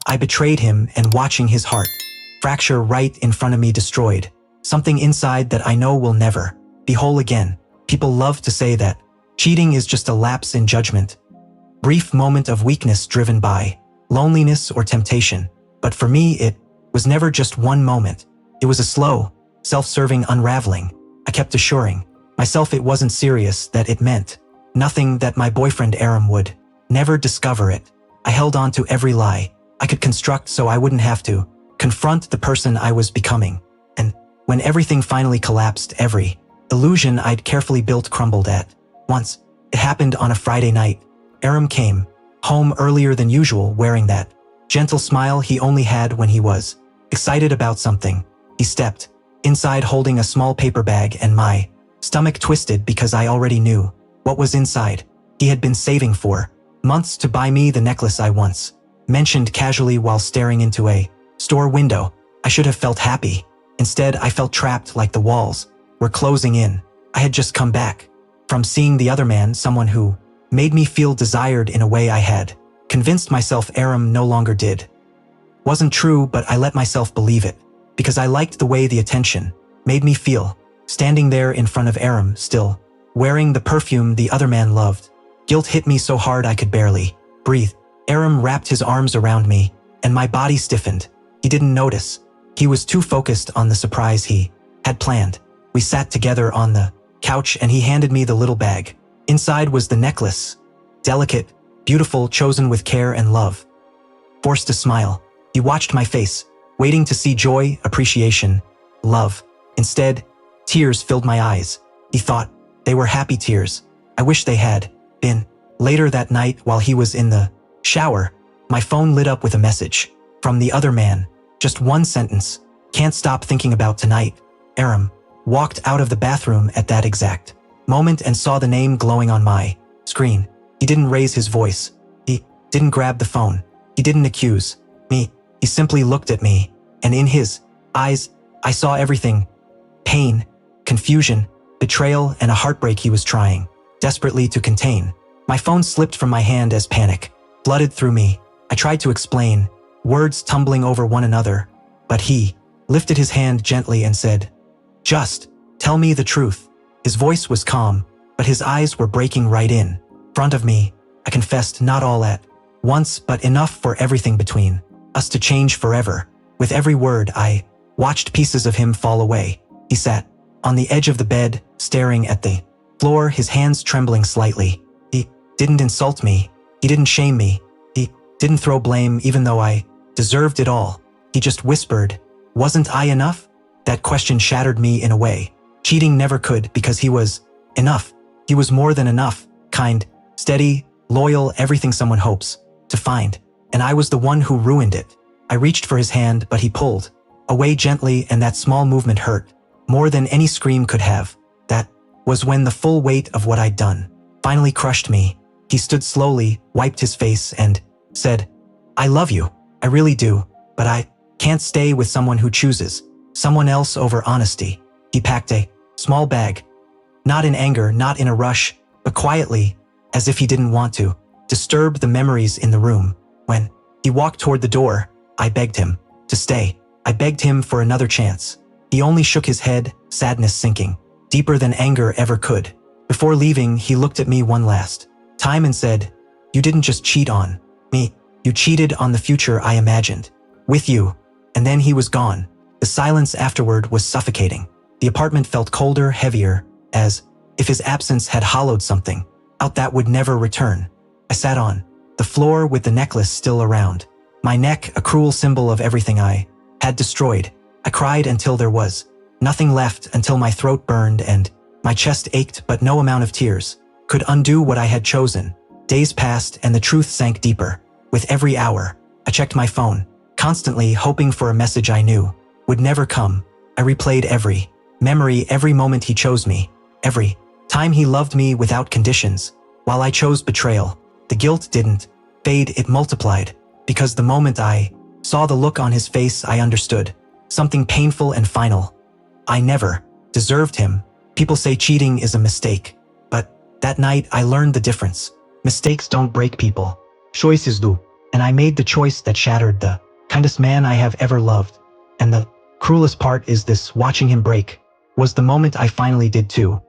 I betrayed him, and watching his heart fracture right in front of me destroyed something inside that I know will never be whole again. People love to say that cheating is just a lapse in judgment, brief moment of weakness driven by loneliness or temptation. But for me, it was never just one moment. It was a slow, self-serving unraveling. I kept assuring myself it wasn't serious, that it meant nothing, that my boyfriend Aram would never discover it. I held on to every lie I could construct so I wouldn't have to confront the person I was becoming. And when everything finally collapsed, every illusion I'd carefully built crumbled at once. It happened on a Friday night. Aram came home earlier than usual, wearing that gentle smile he only had when he was excited about something. He stepped inside holding a small paper bag, and my stomach twisted because I already knew what was inside. He had been saving for months to buy me the necklace I once mentioned casually while staring into a store window. I should have felt happy. Instead, I felt trapped, like the walls were closing in. I had just come back from seeing the other man, someone who made me feel desired in a way I had convinced myself Aram no longer did. Wasn't true, but I let myself believe it, because I liked the way the attention made me feel, standing there in front of Aram, still wearing the perfume the other man loved. Guilt hit me so hard I could barely breathe. Aram wrapped his arms around me, and my body stiffened. He didn't notice. He was too focused on the surprise he had planned. We sat together on the couch, and he handed me the little bag. Inside was the necklace. Delicate, beautiful, chosen with care and love. Forced a smile. He watched my face, waiting to see joy, appreciation, love. Instead, tears filled my eyes. He thought they were happy tears. I wish they had been. Later that night, while he was in the shower, my phone lit up with a message from the other man. Just one sentence. Can't stop thinking about tonight. Aram walked out of the bathroom at that exact moment and saw the name glowing on my screen. He didn't raise his voice. He didn't grab the phone. He didn't accuse me. He simply looked at me, and in his eyes, I saw everything: pain, confusion, betrayal, and a heartbreak he was trying desperately to contain. My phone slipped from my hand as panic flooded through me. I tried to explain, words tumbling over one another, but he lifted his hand gently and said, "Just tell me the truth." His voice was calm, but his eyes were breaking right in front of me. I confessed, not all at once, but enough for everything between us to change forever. With every word, I watched pieces of him fall away. He sat on the edge of the bed, staring at the floor, his hands trembling slightly. He didn't insult me. He didn't shame me. He didn't throw blame, even though I deserved it all. He just whispered, "Wasn't I enough?" That question shattered me in a way cheating never could, because he was enough. He was more than enough. Kind, steady, loyal, everything someone hopes to find. And I was the one who ruined it. I reached for his hand, but he pulled away gently, and that small movement hurt more than any scream could have. That was when the full weight of what I'd done finally crushed me. He stood slowly, wiped his face, and said, "I love you. I really do, but I can't stay with someone who chooses someone else over honesty." He packed a small bag, not in anger, not in a rush, but quietly, as if he didn't want to disturb the memories in the room. When he walked toward the door, I begged him to stay. I begged him for another chance. He only shook his head, sadness sinking deeper than anger ever could. Before leaving, he looked at me one last time and said, "You didn't just cheat on me, you cheated on the future I imagined with you." And then he was gone. The silence afterward was suffocating. The apartment felt colder, heavier, as if his absence had hollowed something out that would never return. I sat on the floor with the necklace still around my neck, a cruel symbol of everything I had destroyed. I cried until there was nothing left, until my throat burned and my chest ached, but no amount of tears could undo what I had chosen. Days passed, and the truth sank deeper. With every hour, I checked my phone, constantly hoping for a message I knew would never come. I replayed every memory, every moment he chose me, every time he loved me without conditions. While I chose betrayal, the guilt didn't fade, it multiplied, because the moment I saw the look on his face, I understood something painful and final. I never deserved him. People say cheating is a mistake, but that night I learned the difference. Mistakes don't break people. Choices do. and I made the choice that shattered the kindest man I have ever loved. And the cruelest part is this: watching him break was the moment I finally did too.